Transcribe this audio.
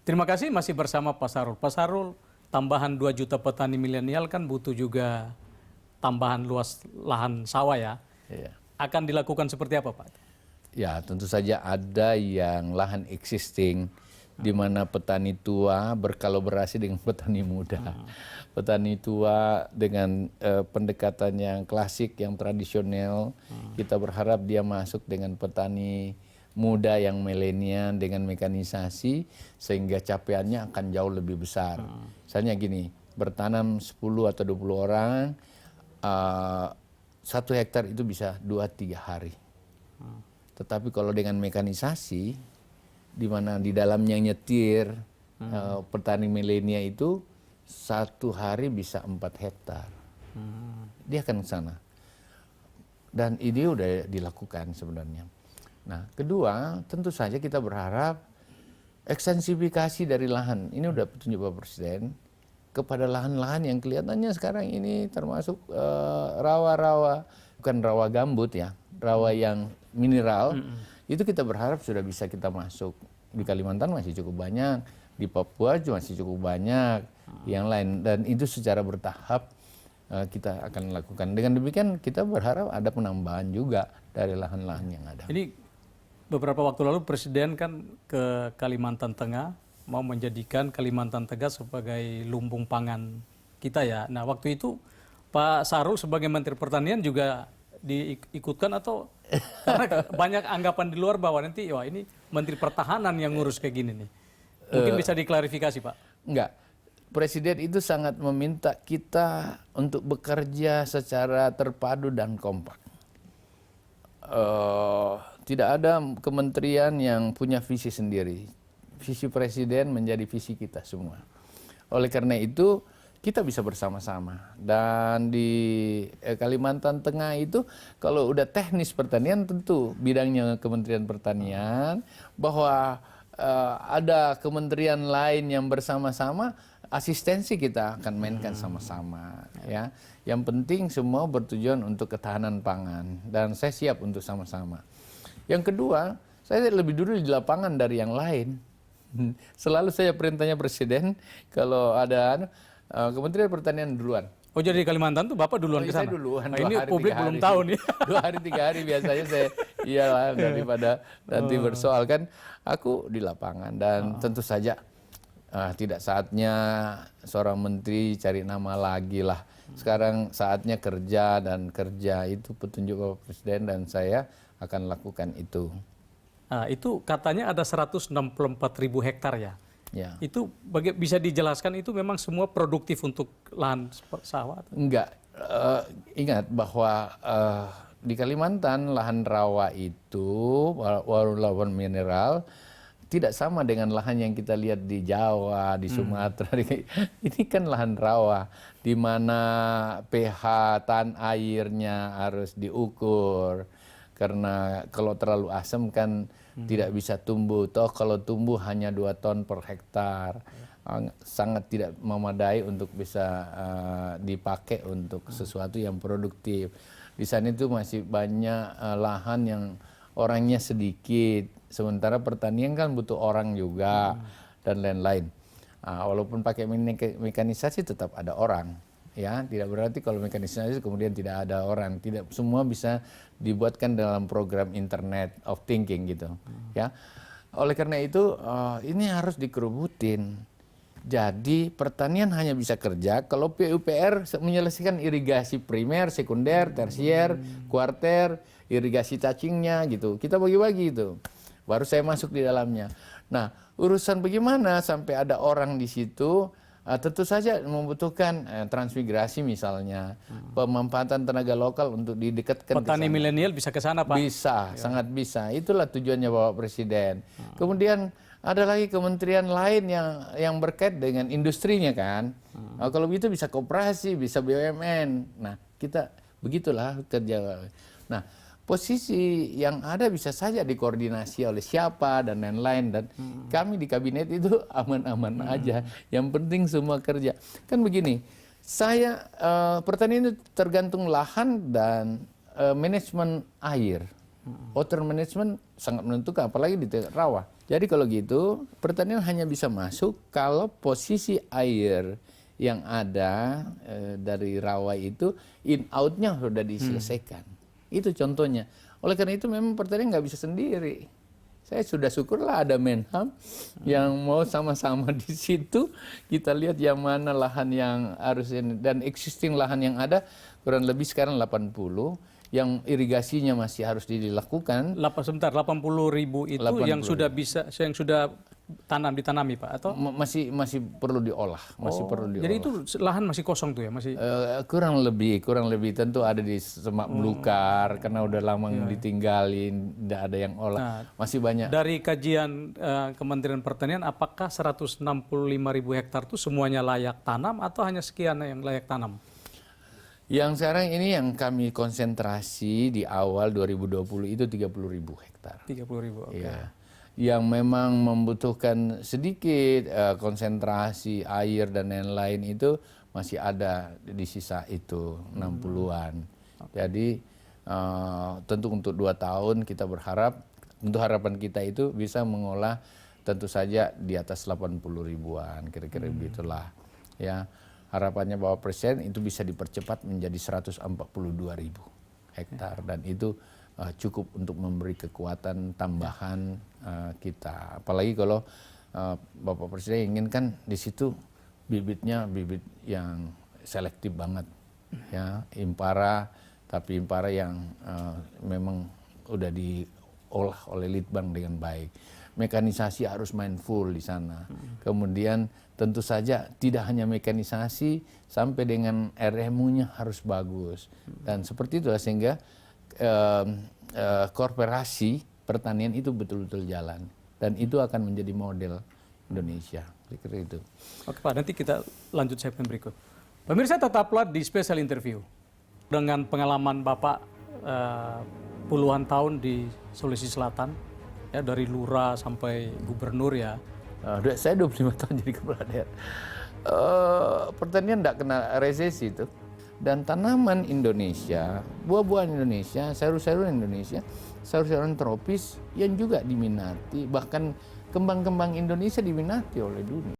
Terima kasih masih bersama Pak Sarul. Pak Sarul, tambahan 2 juta petani milenial kan butuh juga tambahan luas lahan sawah ya. Iya. Akan dilakukan seperti apa Pak? Ya, tentu saja ada yang lahan existing di mana petani tua berkolaborasi dengan petani muda. Petani tua dengan pendekatan yang klasik, yang tradisional, kita berharap dia masuk dengan petani muda yang milenial dengan mekanisasi sehingga capaiannya akan jauh lebih besar. Misalnya gini, bertanam 10 atau 20 orang, 1 hektar itu bisa 2-3 hari. Tetapi kalau dengan mekanisasi, di mana di dalamnya nyetir petani milenial itu 1 hari bisa 4 hektar. Dia akan ke sana. Dan ini udah dilakukan sebenarnya. Nah, kedua, tentu saja kita berharap ekstensifikasi dari lahan. Ini udah petunjuk Bapak Presiden kepada lahan-lahan yang kelihatannya sekarang ini termasuk rawa-rawa, bukan rawa gambut ya, rawa yang mineral. Itu kita berharap sudah bisa kita masuk. Di Kalimantan masih cukup banyak, di Papua juga masih cukup banyak, yang lain. Dan itu secara bertahap kita akan lakukan. Dengan demikian kita berharap ada penambahan juga dari lahan-lahan yang ada. Ini beberapa waktu lalu Presiden kan ke Kalimantan Tengah mau menjadikan Kalimantan Tengah sebagai lumbung pangan kita ya. Nah waktu itu Pak Sarul sebagai Menteri Pertanian juga diikutkan atau karena banyak anggapan di luar bahwa nanti wah ini Menteri Pertahanan yang ngurus kayak gini nih. Mungkin bisa diklarifikasi Pak. Enggak. Presiden itu sangat meminta kita untuk bekerja secara terpadu dan kompak. Tidak ada kementerian yang punya visi sendiri. Visi Presiden menjadi visi kita semua. Oleh karena itu kita bisa bersama-sama. Dan di Kalimantan Tengah itu kalau udah teknis pertanian tentu bidangnya Kementerian Pertanian, bahwa ada kementerian lain yang bersama-sama, asistensi kita akan mainkan sama-sama ya. Yang penting semua bertujuan untuk ketahanan pangan dan saya siap untuk sama-sama. Yang kedua, saya lebih dulu di lapangan dari yang lain. Selalu saya perintahnya Presiden kalau ada Kementerian Pertanian duluan. Oh jadi di Kalimantan tuh Bapak duluan ke sana? Saya duluan. Nah, ini publik belum tahu nih. 2 hari 3 hari biasanya saya iyalah daripada nanti bersoal kan aku di lapangan dan tentu saja tidak saatnya seorang menteri cari nama lagi lah. Sekarang saatnya kerja dan kerja itu petunjuk Bapak Presiden dan saya akan lakukan itu. Nah, itu katanya ada 164.000 hektar ya. Ya. Itu bisa dijelaskan itu memang semua produktif untuk lahan sawah? Enggak. Ingat bahwa di Kalimantan lahan rawa itu walaupun mineral tidak sama dengan lahan yang kita lihat di Jawa, di Sumatera. Ini kan lahan rawa di mana pH tan airnya harus diukur. Karena kalau terlalu asam kan tidak bisa tumbuh. Toh kalau tumbuh hanya 2 ton per hektar. Sangat tidak memadai untuk bisa dipakai untuk sesuatu yang produktif. Di sana itu masih banyak lahan yang orangnya sedikit. Sementara pertanian kan butuh orang juga dan lain-lain. Walaupun pakai mekanisasi tetap ada orang. Ya, tidak berarti kalau mekanisasi kemudian tidak ada orang. Tidak semua bisa dibuatkan dalam program Internet of Thinking gitu. Ya, oleh karena itu ini harus dikerubutin. Jadi pertanian hanya bisa kerja kalau PUPR menyelesaikan irigasi primer, sekunder, tersier, kuarter, irigasi cacingnya gitu. Kita bagi-bagi itu. Baru saya masuk di dalamnya. Nah, urusan bagaimana sampai ada orang di situ? Tentu saja membutuhkan transmigrasi misalnya, pemanfaatan tenaga lokal untuk didekatkan petani milenial bisa ke sana Pak? Bisa, sangat bisa. Itulah tujuannya Bapak Presiden. Kemudian ada lagi kementerian lain yang berkait dengan industrinya kan. Kalau begitu bisa koperasi, bisa BUMN. Nah, kita begitulah kerja. Nah, posisi yang ada bisa saja dikoordinasi oleh siapa dan lain-lain dan kami di kabinet itu aman-aman aja. Yang penting semua kerja. Kan begini, pertanian itu tergantung lahan dan manajemen air. Water management sangat menentukan, apalagi di rawa. Jadi kalau gitu, pertanian hanya bisa masuk kalau posisi air yang ada dari rawa itu in outnya sudah diselesaikan. Itu contohnya. Oleh karena itu memang pertanian nggak bisa sendiri. Saya sudah syukurlah ada Menham yang mau sama-sama di situ kita lihat yang mana lahan yang harus ini, dan existing lahan yang ada kurang lebih sekarang 80 yang irigasinya masih harus dilakukan. Sebentar, 80.000 itu 80. yang sudah bisa, yang sudah ditanami Pak, atau Masih perlu diolah, perlu diolah. jadi itu lahan masih kosong tuh ya, masih kurang lebih tentu ada di semak belukar karena udah lama ditinggalin, tidak ada yang olah. Nah, masih banyak. dari kajian Kementerian Pertanian, apakah 165.000 hektar itu semuanya layak tanam atau hanya sekian yang layak tanam? Yang sekarang ini yang kami konsentrasi di awal 2020 itu 30.000 hektar. 30.000, oke. Ya. Yang memang membutuhkan sedikit konsentrasi air dan lain-lain itu masih ada di sisa itu 60-an. Jadi tentu untuk 2 tahun kita berharap, tentu harapan kita itu bisa mengolah tentu saja di atas 80 ribuan, kira-kira begitulah. Ya. Harapannya bahwa Presiden itu bisa dipercepat menjadi 142.000 hektar dan itu cukup untuk memberi kekuatan tambahan kita. Apalagi kalau Bapak Presiden inginkan di situ bibitnya bibit yang selektif banget, ya Impara, tapi Impara yang memang udah diolah oleh Litbang dengan baik. Mekanisasi harus mindful di sana. Kemudian tentu saja tidak hanya mekanisasi, sampai dengan RMU-nya harus bagus. Dan seperti itu sehingga korporasi pertanian itu betul-betul jalan. Dan itu akan menjadi model Indonesia. Kira-kira itu. Oke Pak, nanti kita lanjut segmen berikut. Pemirsa, tetaplah di Special Interview. Dengan pengalaman Bapak puluhan tahun di Sulawesi Selatan, ya dari lurah sampai gubernur ya. Saya 25 tahun jadi kepala daerah. Pertanian tidak kena resesi itu. Dan tanaman Indonesia, buah-buahan Indonesia, sayur-sayuran Indonesia, sayur-sayuran tropis yang juga diminati, bahkan kembang-kembang Indonesia diminati oleh dunia.